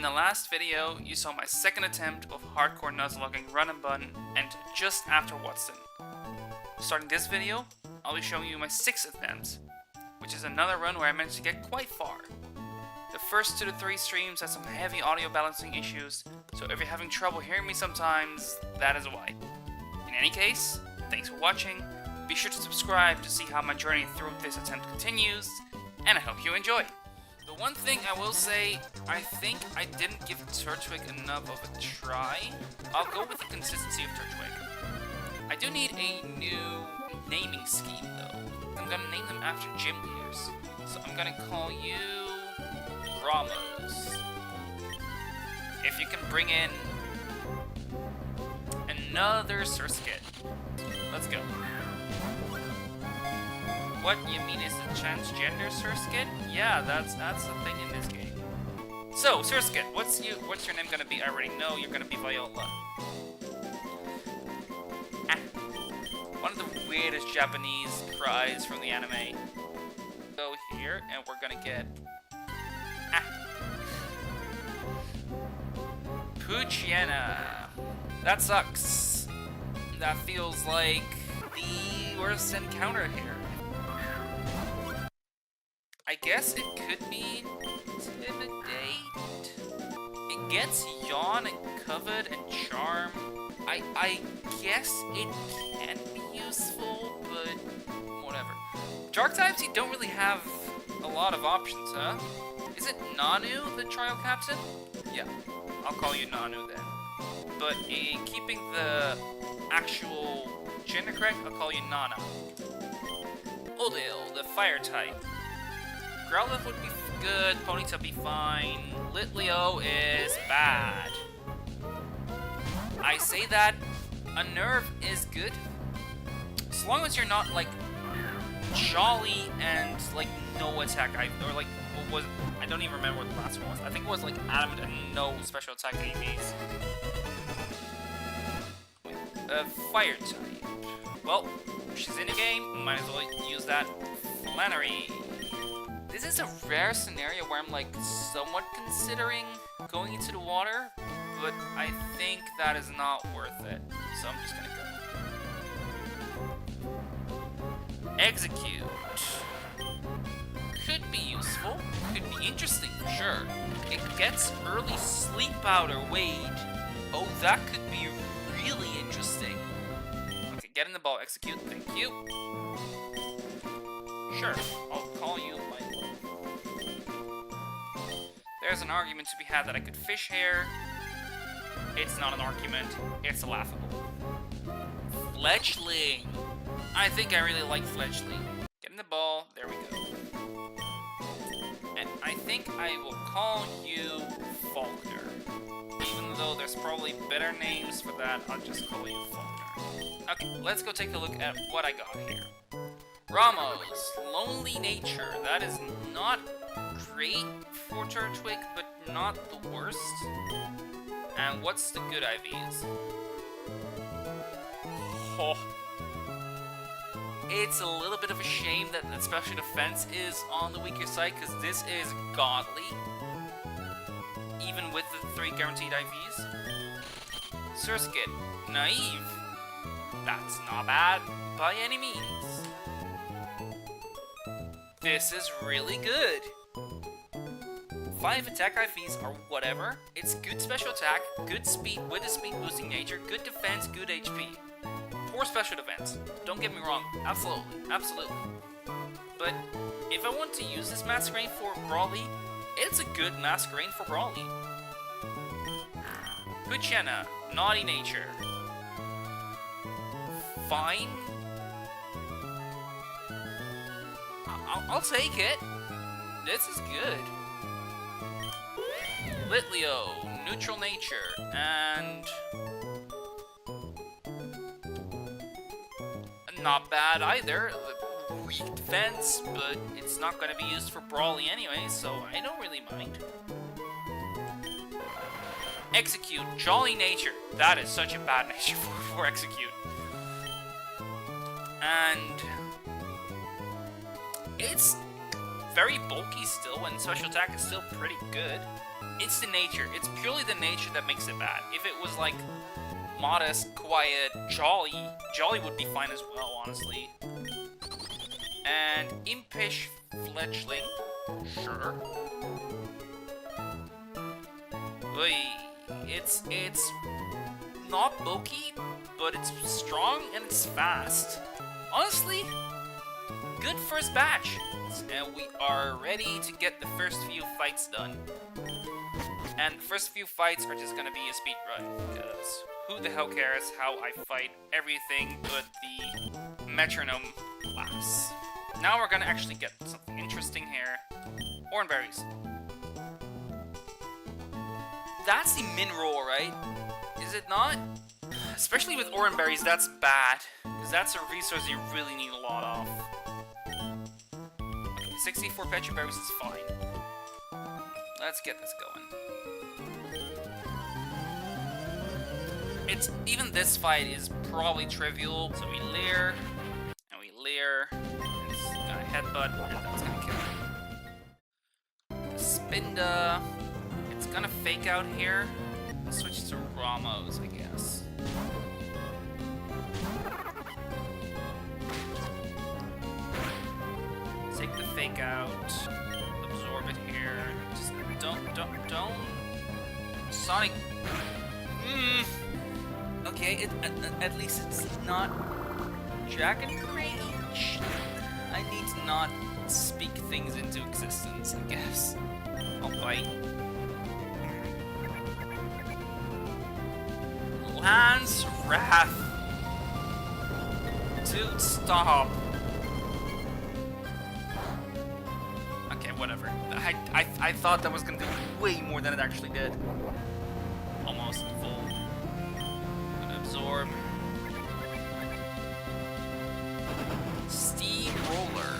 In the last video, you saw my second attempt of Hardcore Nuzlocking Run Bun, and just after Watson. Starting this video, I'll be showing you my 6th attempt, which is another run where I managed to get quite far. The first 2 to 3 streams had some heavy audio balancing issues, so if you're having trouble hearing me sometimes, that is why. In any case, thanks for watching, be sure to subscribe to see how my journey through this attempt continues, and I hope you enjoy! The one thing I will say, I think I didn't give Turtwig enough of a try. I'll go with the consistency of Turtwig. I do need a new naming scheme though. I'm gonna name them after gym leaders. So I'm gonna call you Ramos. If you can bring in another Surskit. Let's go. What you mean is a transgender Surskit? Yeah, that's the thing in this game. So, Surskit, what's your name gonna be? I already know you're gonna be Viola. Ah. One of the weirdest Japanese cries from the anime. Go here, and we're gonna get Puchiena. That sucks. That feels like the worst encounter here. I guess it could be Intimidate. It gets Yawn and Covet and Charm. I guess it can be useful, but whatever. Dark types, you don't really have a lot of options, huh? Is it Nanu, the trial captain? Yeah, I'll call you Nanu then. But in keeping the actual gender correct, I'll call you Nana. Odil, the fire type. Growlithe would be good, Ponyta be fine, Litleo is bad. I say that a nerve is good, as long as you're not like jolly and like no attack, or like what was, I don't even remember what the last one was. I think it was like adamant and no special attack AVs. Fire type. Well, she's in the game, might as well use that. Flannery. This is a rare scenario where I'm like somewhat considering going into the water, but I think that is not worth it. So I'm just gonna go. Execute. Could be useful, could be interesting for sure. It gets early sleep powder, wait. Oh, that could be really interesting. Okay, get in the ball, execute, thank you. Sure, I'll call you my love. There's an argument to be had that I could fish hair. It's not an argument, it's laughable. Fletchling. I think I really like Fletchling. Get in the ball, there we go. And I think I will call you Faulkner. Even though there's probably better names for that, I'll just call you Faulkner. Okay, let's go take a look at what I got here. Ramos, Lonely Nature. That is not great for Turtwig, but not the worst. And what's the good IVs? Oh. It's a little bit of a shame that the special defense is on the weaker side, because this is godly. Even with the 3 guaranteed IVs. Surskit, Naive. That's not bad by any means. This is really good. 5 attack IVs are whatever. It's good special attack, good speed with a speed boosting nature, good defense, good HP. Poor special defense. Don't get me wrong, absolutely, absolutely. But if I want to use this Masquerain for Brawly, it's a good Masquerain for Brawly. Puchiena, Naughty Nature. Fine. I'll take it. This is good. Litleo, Neutral Nature, and not bad either. Weak defense, but it's not going to be used for Brawly anyway, so I don't really mind. Execute, Jolly Nature. That is such a bad nature for Execute. And it's very bulky still, and special attack is still pretty good. It's the nature. It's purely the nature that makes it bad. If it was like modest, quiet, jolly would be fine as well, honestly. And impish fledgling, sure. Oy, it's not bulky, but it's strong and it's fast. Honestly, good first batch. And we are ready to get the first few fights done. And the first few fights are just gonna be a speed run, because who the hell cares how I fight everything but the metronome laughs. Now we're gonna actually get something interesting here. Oranberries. That's the min roll, right? Is it not? Especially with Oranberries, that's bad. Because that's a resource you really need a lot of. Okay, 64 Petra Berries is fine. Let's get this going. Even this fight is probably trivial. So we leer, and we leer. It's gonna headbutt, and that's gonna kill him. Spinda. It's gonna fake out here. Let's switch to Ramos, I guess. Take the fake out. Absorb it here. Just don't. Sonic. Okay, at least it's not dragon range. I need to not speak things into existence, I guess. I'll bite. Lance Wrath. Dude, stop. Okay, whatever. I thought that was gonna do way more than it actually did. Almost full. Absorb. Steamroller.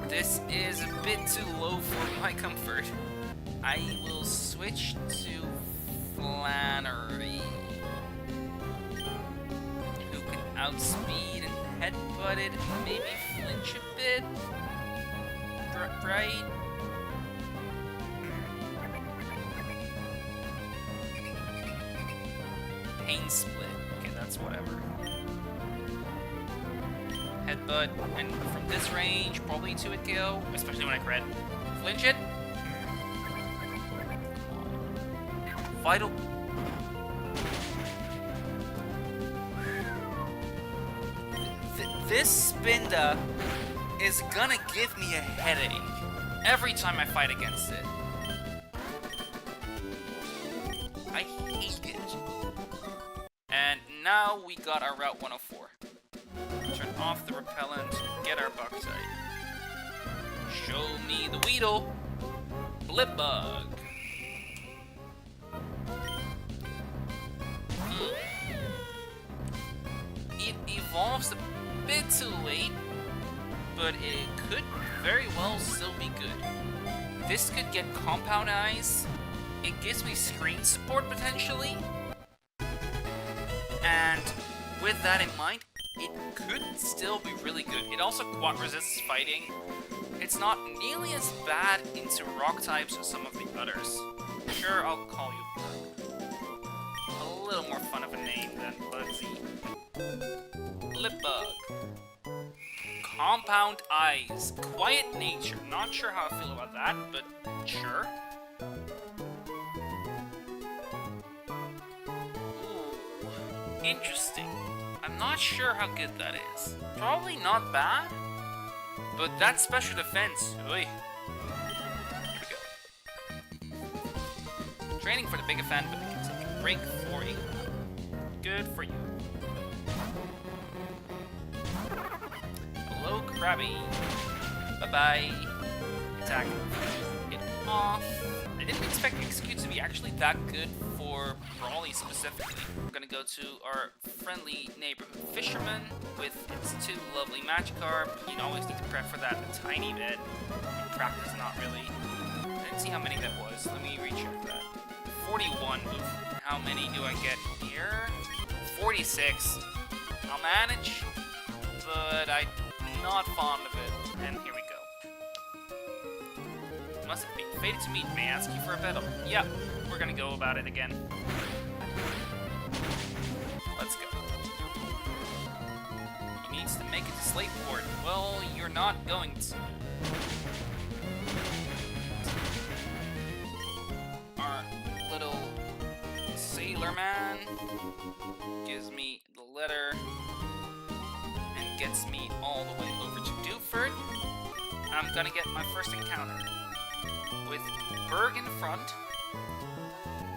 This is a bit too low for my comfort. I will switch to Flannery, who can outspeed and headbutt it, maybe flinch a bit, right? Pain split. Okay, that's whatever. Headbutt, and from this range, probably 2 KO, especially when I crit. Flinch it. Vital. This Spinda is gonna give me a headache every time I fight against it. I hate it. And now we got our Route 104. Turn off the repellent, get our Bugtite. Show me the Weedle. Blip Bug. It evolves a bit too late, but it could very well still be good. This could get Compound Eyes. It gives me screen support potentially. And with that in mind, it could still be really good. It also quad resists fighting. It's not nearly as bad into rock types as some of the others. Sure, I'll call you Bug. A little more fun of a name than Bugsy. Lip Bug. Compound Eyes. Quiet nature. Not sure how I feel about that, but sure. Ooh, interesting. I'm not sure how good that is. Probably not bad, but that's special defense. Oy. Here we go. Training for the big event, but I can take a break for you. Good for you. Hello, Krabby. Bye-bye. Attack. Get off. I didn't expect Execute to be actually that good for Brawly specifically. We're gonna go to our friendly neighborhood fisherman with its 2 lovely Magikarp. You always need to prep for that a tiny bit. In practice, not really. I didn't see how many that was. Let me recheck that. 41. Oof. How many do I get here? 46. I'll manage, but I'm not fond of it. And here we go. Must it be fated to meet? May I ask you for a battle? Yeah, we're gonna go about it again. Let's go. He needs to make it to Slateport. Well, you're not going to. Our little sailor man gives me the letter and gets me all the way over to Dewford. I'm gonna get my first encounter with Berg in front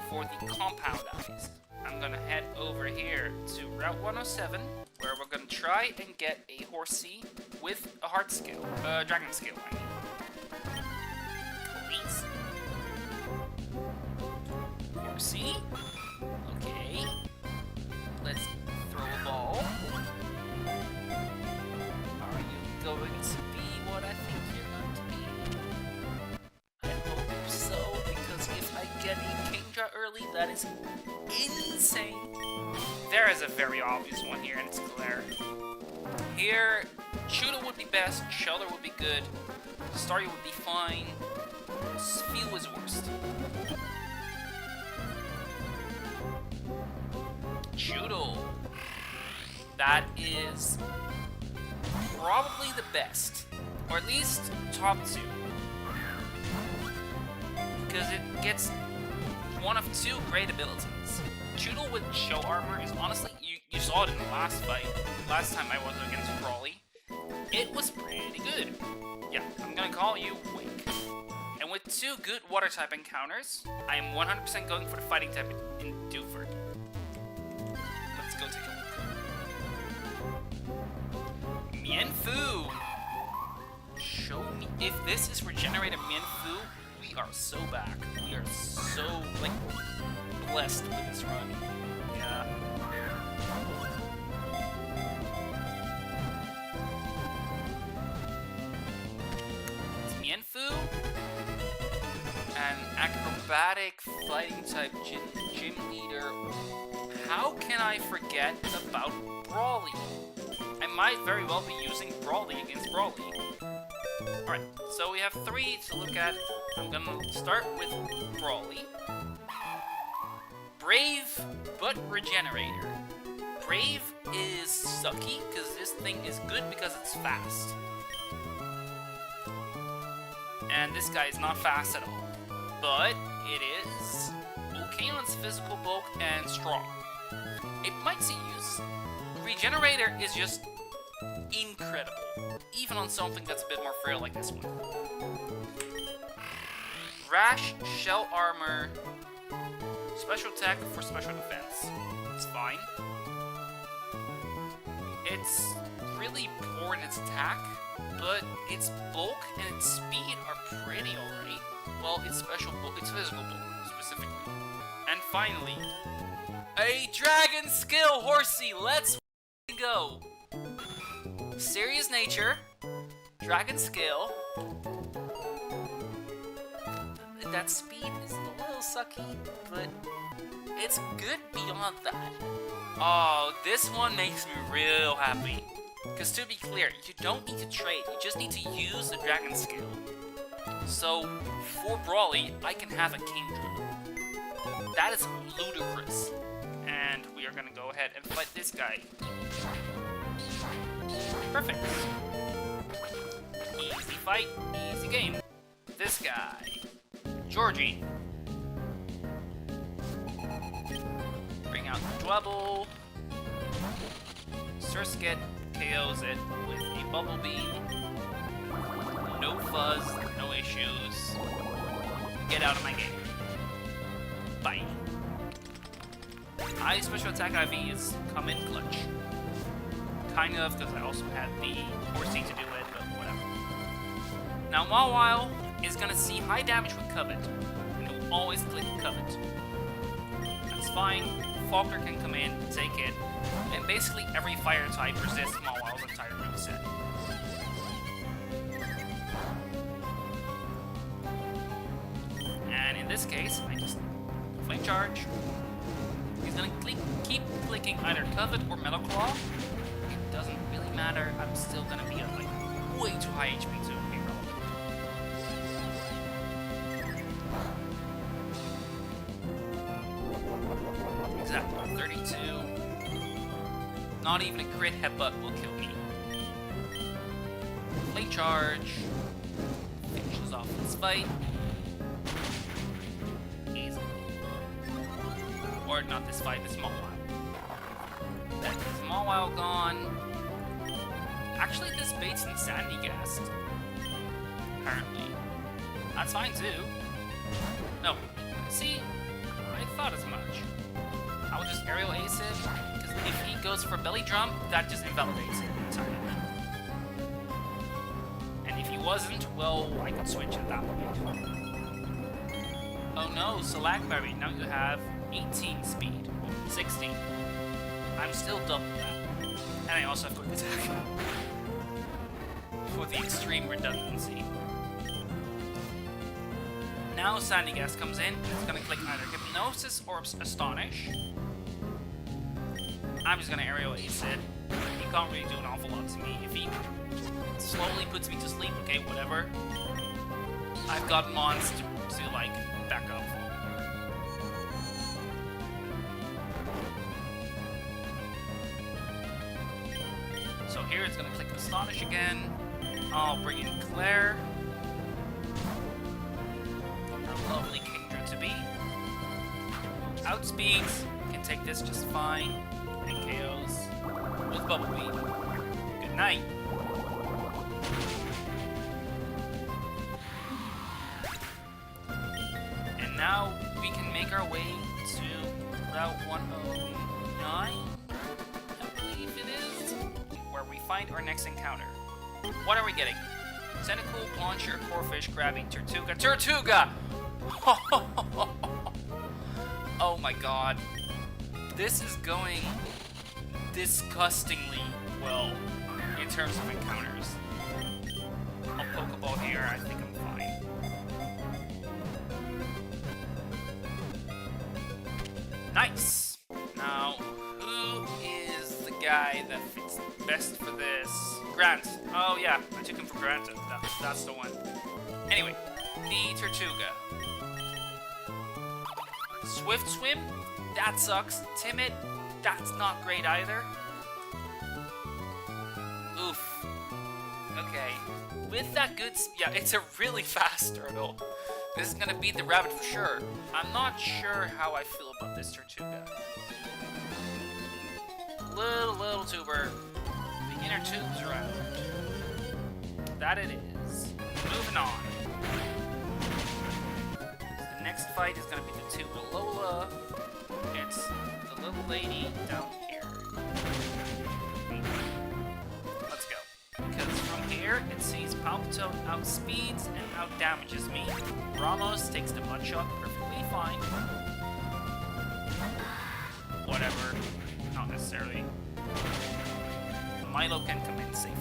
for the compound eyes. I'm gonna head over here to Route 107, where we're gonna try and get a Horsey with a heart skill, dragon skill, I mean. Please. Horsey. Okay. Let's throw a ball. Are you going to be what I think you're going to be? I hope so, because if I get a Kingdra early, that is insane. There is a very obvious one here, and it's Claire. Here, Shooter would be best, Shelter would be good, Starry would be fine, Spiel is worst. Shooter. That is probably the best, or at least top 2. Because it gets one of 2 great abilities. Choodle with show armor is honestly, you saw it in the last fight, last time I was against Brawly. It was pretty good. Yeah, I'm gonna call you Wake. And with 2 good water type encounters, I am 100% going for the fighting type in Dewford. Let's go take a look. Mienfoo! Show me if this is regenerated Mienfoo. We are so back. We are so, like, blessed with this run. Yeah. It's Mienfoo. An acrobatic fighting type gym leader. How can I forget about Brawly? I might very well be using Brawly against Brawly. Alright, so we have 3 to look at. I'm gonna start with Brawly. Brave, but Regenerator. Brave is sucky, because this thing is good because it's fast. And this guy is not fast at all. But it is okay on its physical bulk and strong. It might see use. Regenerator is just incredible, even on something that's a bit more frail like this one. Rash, shell armor, special attack for special defense. It's fine. It's really poor in its attack, but its bulk and its speed are pretty alright. Well, its special bulk, its physical bulk specifically. And finally, a dragon skill Horsey. Let's go. Serious nature, dragon skill. That speed is a little sucky, but it's good beyond that. Oh, this one makes me real happy. Because to be clear, you don't need to trade, you just need to use the dragon skill. So, for Brawly, I can have a Kingdra. That is ludicrous. And we are gonna go ahead and fight this guy. Perfect. Easy fight, easy game. This guy. Georgie. Bring out the Dwebble. Surskit KOs it with a Bubble Beam. No fuzz, no issues. Get out of my game. Bye. High special attack IVs come in clutch. Kind of, because I also had the Horsey to do it, but whatever. Now, Mawile is going to see high damage with Covet, and it will always click Covet. That's fine. Faulkner can come in, take it, and basically every fire type resists Mawile's entire moveset. And in this case, I just Flame Charge. He's going to keep clicking either Covet or Metal Claw. It doesn't really matter, I'm still going to be like way too high HP to be relevant. Exactly, 32. Not even a crit headbutt will kill me. Late charge. Finishes off this fight. Easily. Or not this fight, this Mawile. That is Mawile gone. Actually, this baits Insanity Gas. Apparently. That's fine too. No. See? I thought as much. I will just aerial ace it, because if he goes for belly drum, that just invalidates it entirely. And if he wasn't, well, I could switch at that point. Oh no, Salakberry, now you have 18 speed, 16. I'm still double that. And I also have quick attack. For the extreme redundancy. Now Sandygas comes in, and it's gonna click either Hypnosis or Astonish. I'm just gonna aerial ace it. He can't really do an awful lot to me. If he slowly puts me to sleep, okay, whatever. I've got mons to like, back up for me. So here it's gonna click Astonish again. I'll bring in Claire. A lovely Kingdra to be. Outspeeds, can take this just fine. And KOs with Bubble Beam. Good night. And now we can make our way to Route 109, I believe it is, where we find our next encounter. What are we getting? Tentacle, Launcher, Corphish, Grabbing, Tortuga. Tortuga! Oh my god. This is going disgustingly well in terms of encounters. I'll Pokeball here, I think I'm fine. Nice! Now, who is the guy that fits best for this? Grant. Oh yeah, I took him for granted. That's the one. Anyway, the Tortuga. Swift Swim? That sucks. Timid? That's not great either. Oof. Okay. With that good... Yeah, it's a really fast turtle. This is gonna beat the rabbit for sure. I'm not sure how I feel about this Tortuga. Little tuber. The inner tube's around. That it is. Moving on. The next fight is gonna be the Tuba Lola. It's the little lady down here. Let's go. Because from here, it sees Palpitoad outspeeds and outdamages me. Ramos takes the mud shot perfectly fine. Whatever. Not necessarily. Milo can come in safely.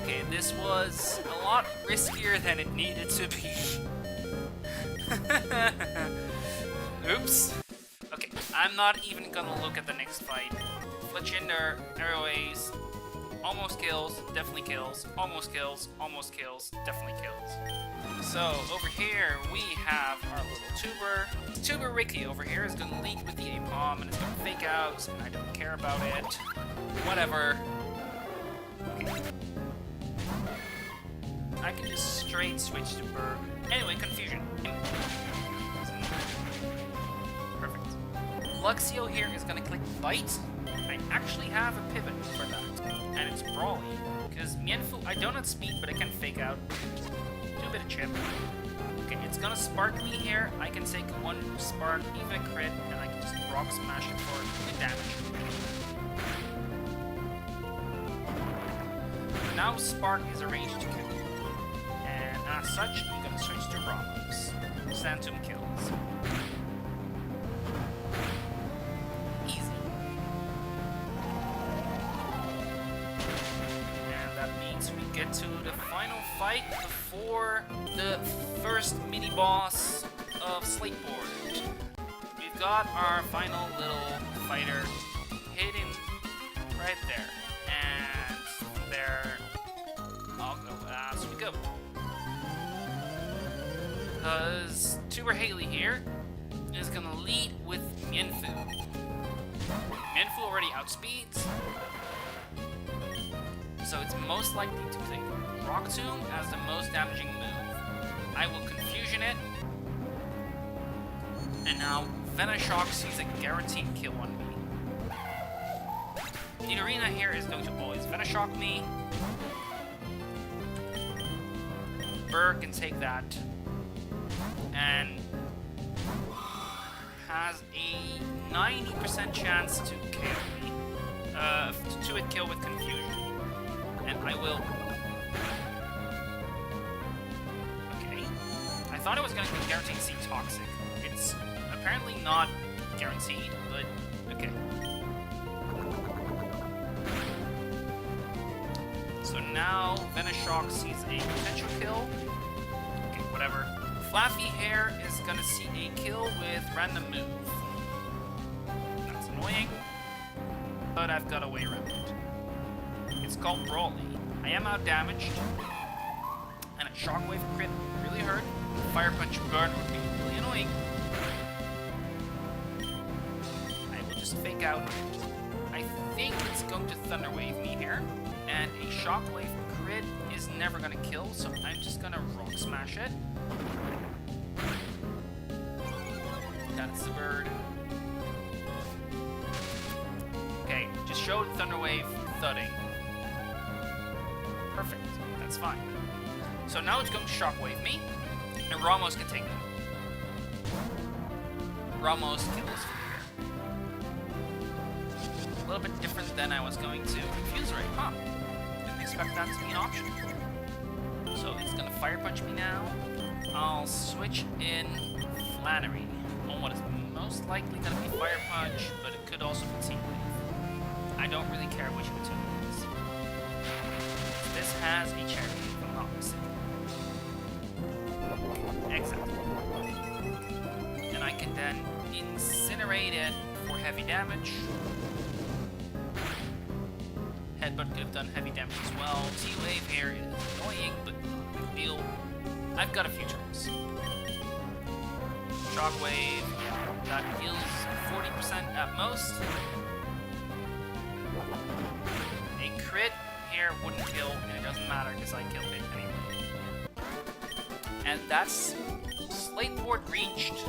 Okay, this was a lot riskier than it needed to be. Oops. Okay, I'm not even gonna look at the next fight. Fletchinder, Aerial Ace, almost kills, definitely kills, almost kills, almost kills, definitely kills. So, over here, we have our little tuber. Tuber Ricky over here is gonna lead with the A-Palm, and it's gonna fake out, and I don't care about it. Whatever. Okay. I can just straight switch to Burr. Anyway, Confusion. Perfect. Luxio here is gonna click Bite. I actually have a pivot for that, and it's Brawly. Because Mienfoo, I don't have speed, but I can fake out. Do a bit of chip. Okay, it's gonna spark me here. I can take one spark, even a crit, and I can just rock smash it for good damage. Now Spark is arranged to kill. And as such, I'm gonna switch to Ramos. Santum kills. Easy. And that means we get to the final fight before the first mini-boss of Slateboard. We've got our final little fighter hitting right there. And there, I'll go as we go. Because Tuber Haley here is going to lead with Mienfoo. Mienfoo already outspeeds, so it's most likely to pick Rock Tomb as the most damaging move. I will Confusion it, and now Venoshock sees a guaranteed kill on me. Nidorina here is going to always Venoshock me. Burr can take that, and has a 90% chance to kill me, to it kill with Confusion, and I will. Okay, I thought it was going to be guaranteed to see Toxic. It's apparently not guaranteed, but okay. So now Venoshock sees a potential kill. Okay, whatever. Fluffy Hair is gonna see a kill with random move. That's annoying, but I've got a way around it. It's called Brawly. I am out damaged, and a Shockwave crit really hurt. Fire Punch Burn would be really annoying. I will just fake out. I think it's going to Thunder Wave me here, and a Shockwave crit is never gonna kill, so I'm just gonna Rock Smash it. That's the bird. Okay, just showed Thunderwave thudding. Perfect, that's fine. So now it's going to Shockwave me, and Ramos can take that. Ramos kills for here. A little bit different than I was going to Confuse Ray, huh? Didn't expect that to be an option. So it's gonna Fire Punch me now. I'll switch in Flannery on what is most likely going to be Fire Punch, but it could also be T-Wave. I don't really care which of the two it is. This has a cherry, if I'm not mistaken. Exactly. And I can then Incinerate it for heavy damage. Headbutt could have done heavy damage as well. T-Wave here is annoying, but not a big deal. I've got a few turns. Shockwave, that heals 40% at most. A crit here wouldn't kill, and it doesn't matter because I killed it anyway. And that's Slate Board reached.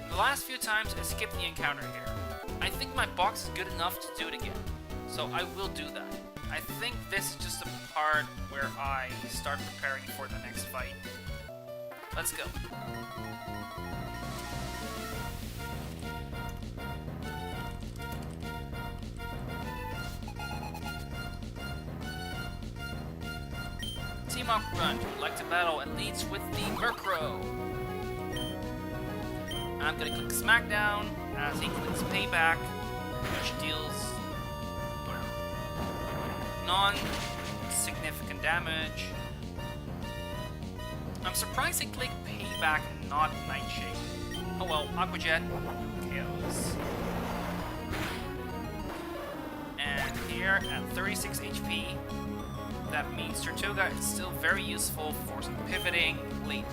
The last few times I skipped the encounter here. I think my box is good enough to do it again, so I will do that. I think this is just a part where I start preparing for the next fight. Let's go. Team-Up Run would like to battle and leads with the Murkrow. I'm gonna click Smackdown as he clicks Payback, which deals non-significant damage. I'm surprised he clicked Payback and not Nightshade. Oh well, Aqua Jet kills. And here at 36 HP, that means Tortuga is still very useful for some pivoting late.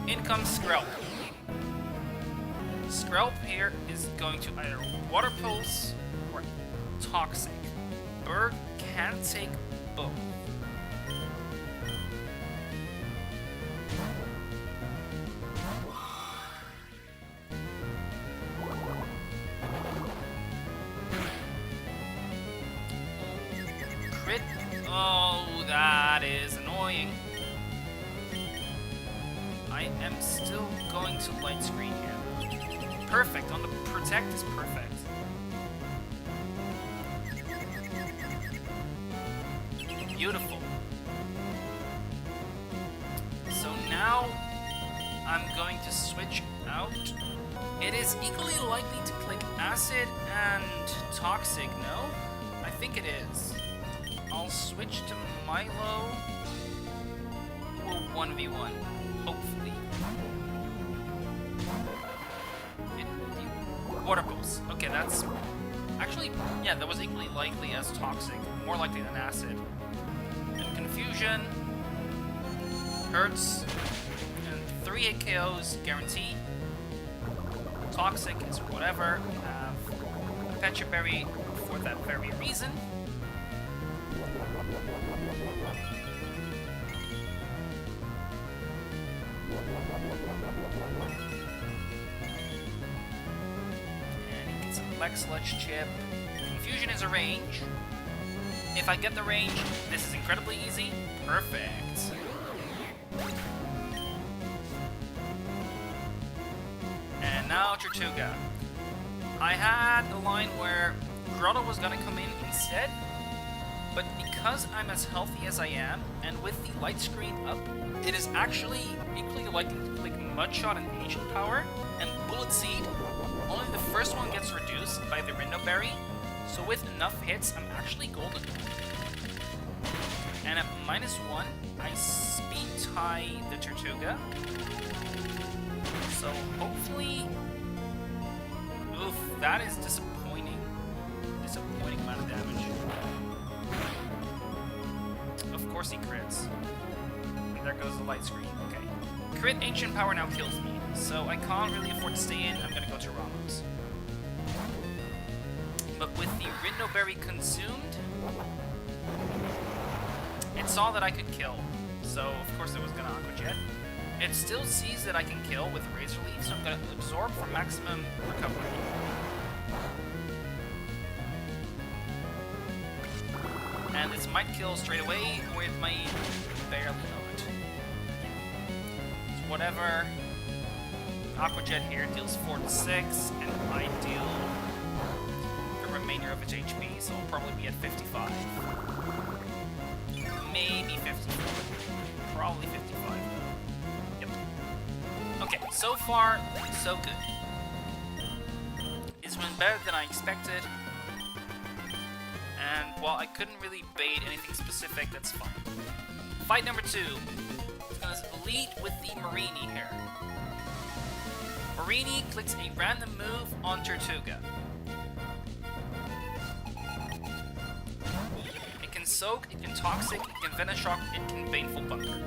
In comes Skrelp. Skrelp here is going to either Water Pulse or Toxic. Burr can take both. Crit. Oh, that is annoying. I am still going to light screen here. Perfect. On the Protect is perfect. Beautiful. So now I'm going to switch out. It is equally likely to click Acid and Toxic, no? I think it is. I'll switch to Milo. We'll 1v1, hopefully. Water pulse. Okay, that's... Actually, yeah, that was equally likely as toxic. More likely than acid. And confusion. Hurts. And 3 hit KOs guaranteed. Toxic is whatever. We have Petra Berry for that very reason. And he gets a Lex Sludge Chip. Confusion is a range. If I get the range, this is incredibly easy. Perfect. And now Tortuga. I had a line where Grotto was gonna come in instead, but because I'm as healthy as I am, and with the light screen up, it is actually equally likely to click Mudshot and Ancient Power, and Bullet Seed. Only the first one gets reduced by the Rindo Berry, so with enough hits, I'm actually golden. And at -1, I speed tie the Tortuga. So hopefully... Oof, that is disappointing. Disappointing amount of damage. Of course he crits. And there goes the light screen. Okay. Crit Ancient Power now kills me, so I can't really afford to stay in. I'm gonna go to Ramos. But with the Rindo Berry consumed, it saw that I could kill. So of course it was gonna Aqua Jet. It still sees that I can kill with Razor Leaf, so I'm gonna absorb for maximum recovery. And this might kill straight away, or it might barely not. It's whatever. Aqua Jet here deals 4 to 6, and I deal the remainder of its HP, so it'll probably be at 55. Maybe 54. Probably 55. Okay, so far, so good. It's been better than I expected. And while I couldn't really bait anything specific, that's fine. Fight number 2. It's gonna lead with the Marini here. Marini clicks a random move on Tortuga. It can Soak, it can Toxic, it can Venoshock, it can Baneful Bunker.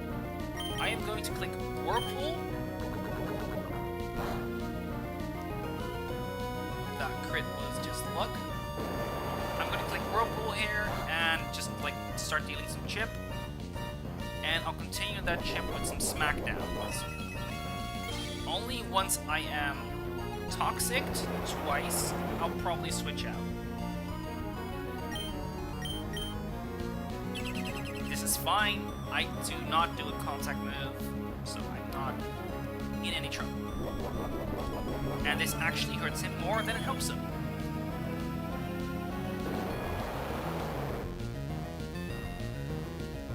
I am going to click Whirlpool. That crit was just luck. I'm going to click Whirlpool here and just like start dealing some chip. And I'll continue that chip with some Smackdowns. Only once I am Toxicked twice, I'll probably switch out. This is fine. I do not do a contact move, so I'm not in any trouble. And this actually hurts him more than it helps him.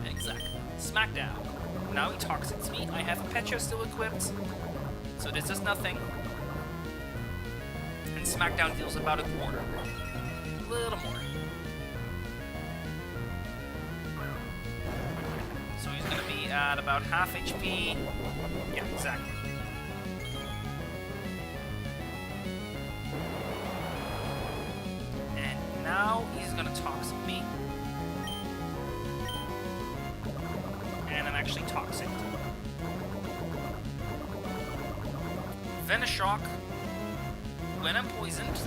Exactly. Smackdown. Now he Toxics me. I have Petra still equipped, so this does nothing. And Smackdown deals about a quarter. A little more. So he's going to be at about half HP. Yeah, exactly. And now he's going to Toxic me. And I'm actually Toxic. Venoshock, when I'm poisoned,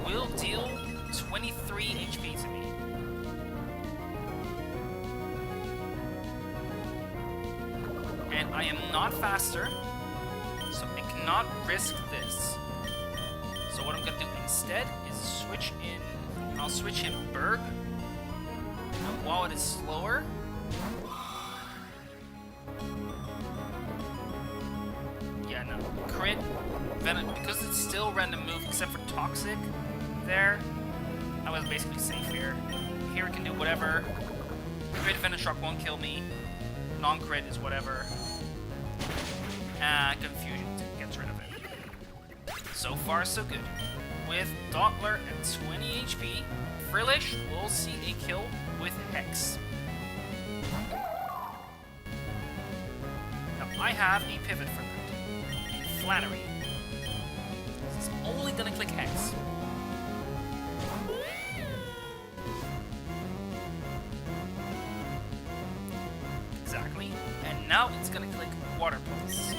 will deal 23 HP to me. And I am not faster, so I cannot risk this. So what I'm going to do instead is switch in, I'll switch in Berg, and while it is slower, crit, because it's still random move except for Toxic there, I was basically safe here. Here it can do whatever. Crit Venoshock won't kill me. Non-crit is whatever. Confusion gets rid of it. So far so good. With Dottler at 20 HP, Frillish will see a kill with Hex. Now I have a pivot for that. Flannery. It's only gonna click Hex. Exactly. And now it's gonna click Water Pulse.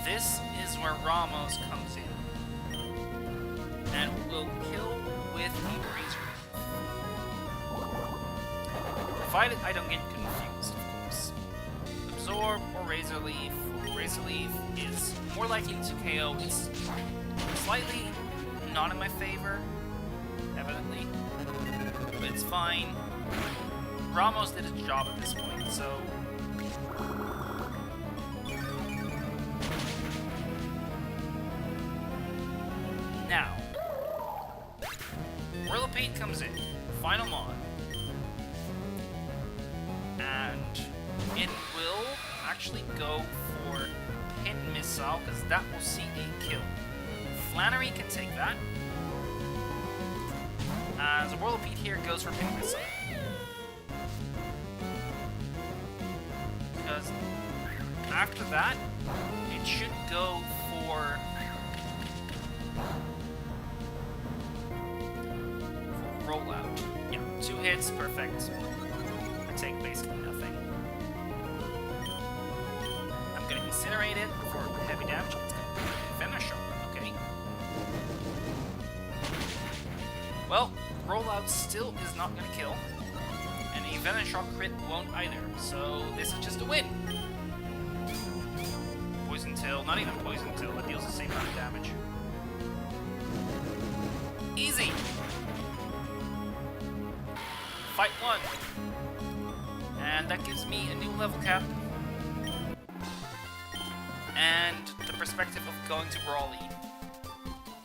This is where Ramos comes in. And will kill with the Razor Leaf. Provided I don't get confused, of course. Absorb or Razor Leaf. Razor Leaf is more likely to KO. It's slightly not in my favor, evidently. But it's fine. Ramos did his job at this point, so... Now, Whirlipede comes in, final mod, and it will actually go for Pin Missile, because that will see a kill. Flannery can take that, as Whirlipede here goes for Pin Missile. Because after that, it should go for rollout. Yeah, 2 hits, perfect. I take basically nothing. I'm gonna incinerate it for heavy damage. It's gonna be Venom Shock, okay. Well, rollout still is not gonna kill. And a Venom Shock crit won't either, so this is just a win. Poison Tail, not even Poison Tail, that deals the same amount of damage. Easy! Fight 1. And that gives me a new level cap. And the perspective of going to Brawly.